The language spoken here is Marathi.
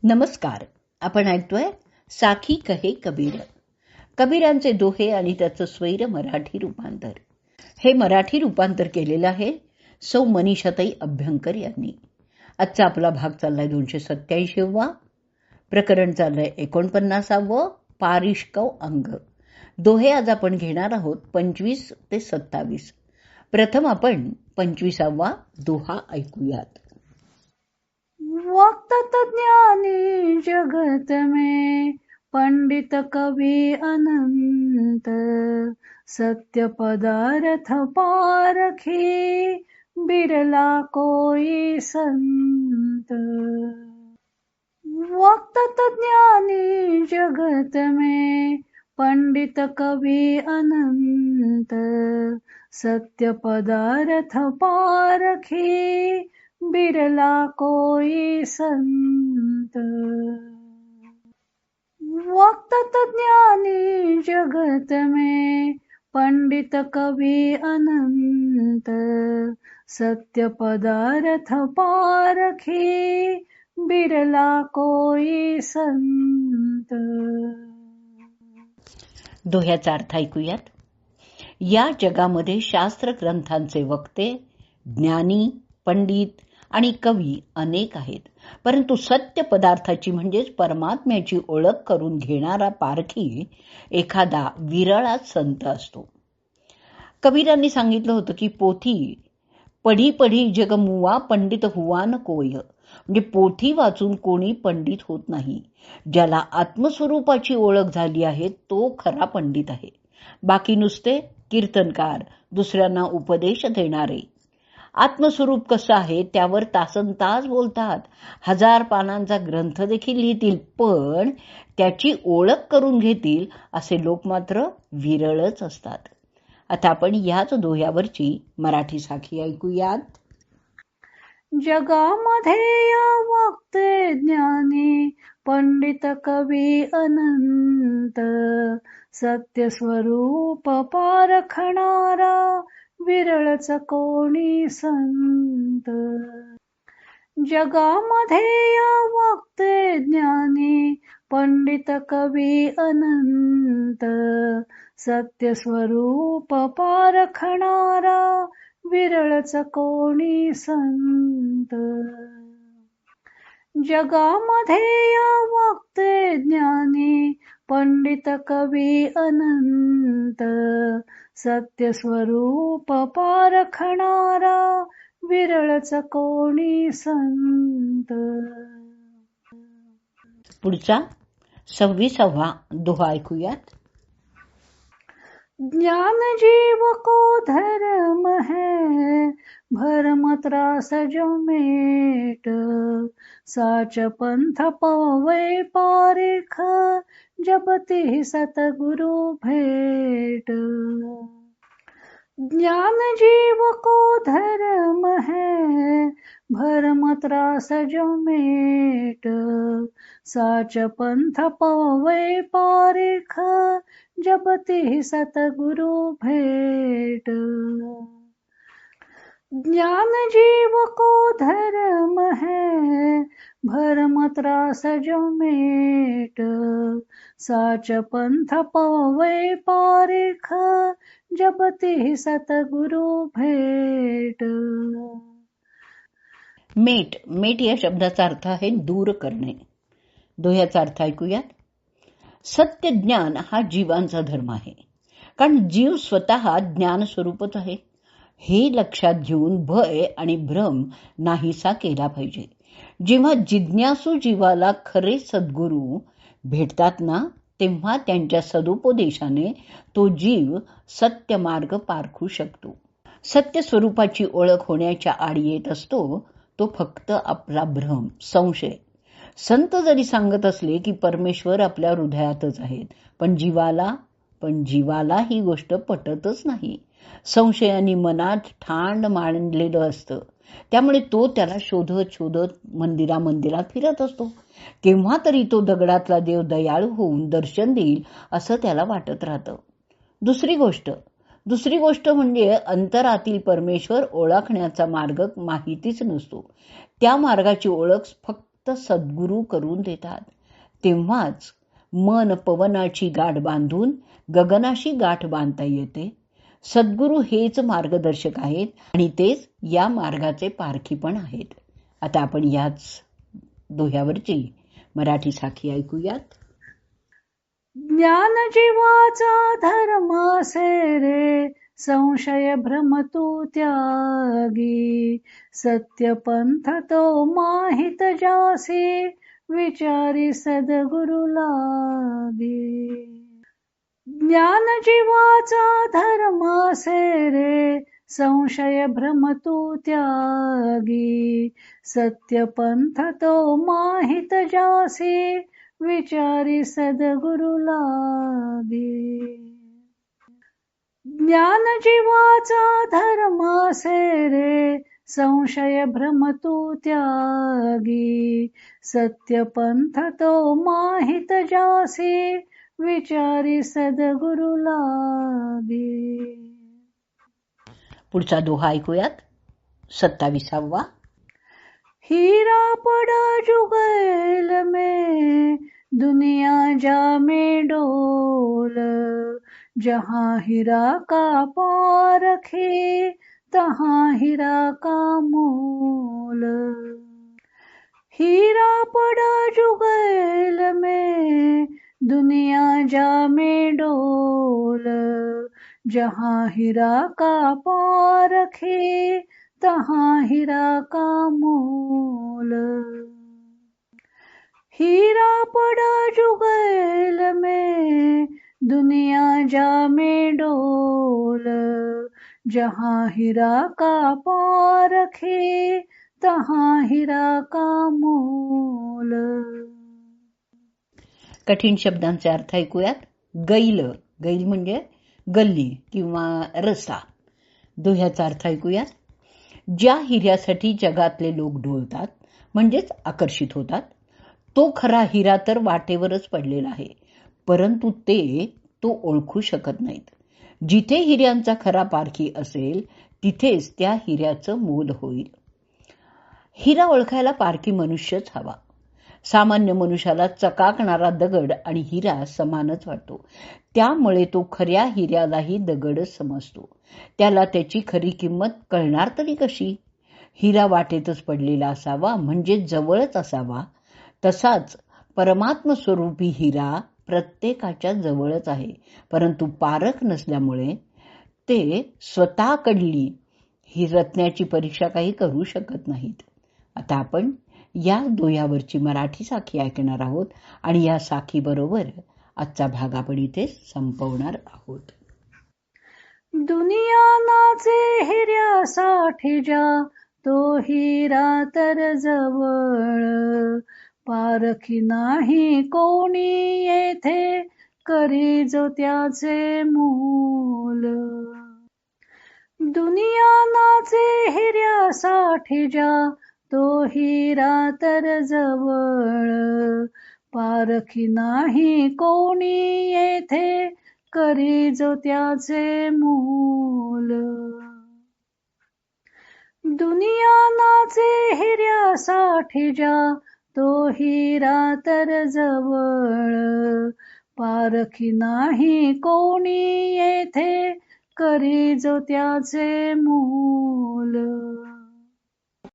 नमस्कार. आपण ऐकतोय साखी कहे कबीर, कबीरांचे दोहे आणि त्याचं स्वैर मराठी रूपांतर. हे मराठी रूपांतर केलेलं आहे सौ मनीषाताई अभ्यंकर यांनी. आजचा आपला भाग चाललाय 287वा, प्रकरण चाललंय 49व, पारिष्कव अंग. दोहे आज आपण घेणार आहोत 25 ते 27. प्रथम आपण 25वा दोहा ऐकूयात. वक्त ज्ञानी जगत में पंडित कवि अनंत, सत्य पदार्थ पारखी बिरला कोई संत. वक्त ज्ञानी जगत में पंडित कवि अनंत, सत्य पदार्थ पारखी बिरला कोई संत. वक्त ज्ञानी जगत में पंडित कवि अनंत, सत्य पदार्थ पारखी बिरला कोई संत. दोह्याचा अर्थ ऐकूयात. या जगामध्ये शास्त्र ग्रंथांचे वक्ते, ज्ञानी, पंडित आणि कवी अनेक आहेत, परंतु सत्य पदार्थाची म्हणजेच परमात्म्याची ओळख करून घेणारा पारखी एखादा विरळाच संत असतो. कबीरांनी सांगितलं होतं की पोथी पढी पढी जग मुवा, पंडित हुआ न कोय. म्हणजे पोथी वाचून कोणी पंडित होत नाही. ज्याला आत्मस्वरूपाची ओळख झाली आहे तो खरा पंडित आहे. बाकी नुसते कीर्तनकार, दुसऱ्यांना उपदेश देणारे. आत्मस्वरूप कसं आहे त्यावर तासनतास बोलतात, 1000 पानांचा ग्रंथ देखील लिहितील, पण त्याची ओळख करून घेतील असे लोक मात्र विरळच असतात. आता आपण याच दोह्यावरची मराठी साखी ऐकूयात. जगामध्ये या वक्ते ज्ञानी पंडित कवी अनंत, सत्य स्वरूप पारखणारा विरळच कोणी संत. जगामध्ये या वक्ते ज्ञानी पंडित कवी अनंत, सत्य स्वरूप पारखणारा विरळच कोणी संत. जगामध्ये या वक्ते ज्ञानी पंडित कवी अनंत, सत्य स्वरूप पारखणारा विरळच कोणी संत. पुढचा 26वा दोहा ऐकूयात. ज्ञान जीव को धर्म है, भरम त्रास जो मेट, साच पंथ पवै पारिख जब तिहि सतगुरु भेट. ज्ञान जीव को धर्म है, भरम त्रास जो मेट, साच पंथ पवै पारिख जब तिहि सतगुरु भेट. ज्ञान जीव को धर्म है, भरम त्रास जो मेट, साच पंथ पवै पारिख जब तिहि सतगुरु भेट. मेट मेट या शब्दाचा अर्थ आहे दूर करणे. दोह्याचा अर्थ ऐकूयात. सत्य ज्ञान हा जीवांचा धर्म आहे, कारण जीव स्वतः ज्ञान स्वरूपच आहे. हे लक्षात घेऊन भय आणि भ्रम नाहीसा केला पाहिजे. जेव्हा जिज्ञासू जीवाला खरे सद्गुरू भेटतात ना, तेव्हा त्यांच्या सदुपदेशाने तो जीव सत्य मार्ग पारखू शकतो. सत्य स्वरूपाची ओळख होण्याच्या आडी येत असतो तो फक्त आपला भ्रम, संशय. संत जरी सांगत असले की परमेश्वर आपल्या हृदयातच आहेत, पण जीवाला ही गोष्ट पटतच नाही. संशयाने मनात ठाण मांडलेलं असतं, त्यामुळे तो त्याला शोधत मंदिरात फिरत असतो. केव्हा तरी तो दगडातला देव दयाळू होऊन दर्शन देईल असं त्याला वाटत राहतं. दुसरी गोष्ट म्हणजे अंतरातील परमेश्वर ओळखण्याचा मार्ग माहितीच नसतो. त्या मार्गाची ओळख फक्त फक्त सद्गुरू करून देतात. तेव्हाच मन पवनाची गाठ बांधून गगनाशी गाठ बांधता येते. सद्गुरू हेच मार्गदर्शक आहेत आणि तेच या मार्गाचे पारखी पण आहेत. आता आपण याच दोह्यावरची मराठी साखी ऐकूयात. ज्ञान जीवाचा धर्म से रे, संशय भ्रम तू त्यागी. सत्य पंथ तो माहित जासी, विचारी सद्गुरु लागी. ज्ञान जीवाचा धर्म से रे, संशय भ्रम तू त्यागी. सत्य पंथ तो माहित जासी, विचारी सद्गुरु लागी. ज्ञान जीवाचा धर्म से रे, संशय भ्रम तू त्यागी. सत्य पंथ तो माहित जासी, विचारी सद्गुरु लागी. पुढचा दोहा ऐकूयात. 27वा. हीरा पड़ा जुगैल में, दुनिया जा में डोल. जहाँ हीरा का पारखी, तहाँ हीरा का मोल. हीरा पड़ा जुगैल में, दुनिया जा में डोल. जहाँ हीरा का पारखी, तहाँ हीरा का मोल. हीरा पड़ा जुगैल में, दुनिया जा में डोल. जहाँ हीरा का पारखी, तहाँ हीरा का मोल. कठीण शब्दांचे अर्थ ऐकूयात. गैल, गैल म्हणजे गल्ली किंवा रस्ता. दोह्याचा अर्थ ऐकूयात. ज्या हिऱ्यासाठी जगातले लोक ढोलतात म्हणजेच आकर्षित होतात, तो खरा हिरा तर वाटेवरच पडलेला आहे, परंतु ते तो ओळखू शकत नाहीत. जिथे हिऱ्यांचा खरा पारखी असेल तिथेच त्या हिऱ्याचं मोल होईल. हिरा ओळखायला पारखी मनुष्यच हवा. सामान्य मनुष्याला चकाकणारा दगड आणि हिरा समानच वाटतो. त्यामुळे तो खऱ्या हिऱ्यालाही दगडच समजतो. त्याला त्याची खरी किंमत कळणार तरी कशी? हिरा वाटेतच पडलेला असावा म्हणजे जवळच असावा. तसाच परमात्म स्वरूपी हिरा प्रत्येकाच्या जवळच आहे, परंतु पारख नसल्यामुळे ते स्वतःकडली ही रत्नाची परीक्षा काही करू शकत नाहीत. आता आपण या दोह्यावरची मराठी साखी ऐकणार आहोत आणि या साखी बरोबर आजचा भाग आपण इथे संपवणार आहोत. दुनिया नाचे हिऱ्यासाठी जा, तो हिरा तर जवळ. पारखी नाही कोणी येथे, करी जो त्याचे मोल. दुनिया नाचे हिऱ्यासाठी जा, तो हिरा तर जवळ. पारखी नाही कोणी येथे, करी जो त्याचे मोल. दुनिया नाचे हिऱ्यासाठी जा, तो हिरा तर जवळ. पारखी नाही कोणी येथे, करी जो त्याचे मोल.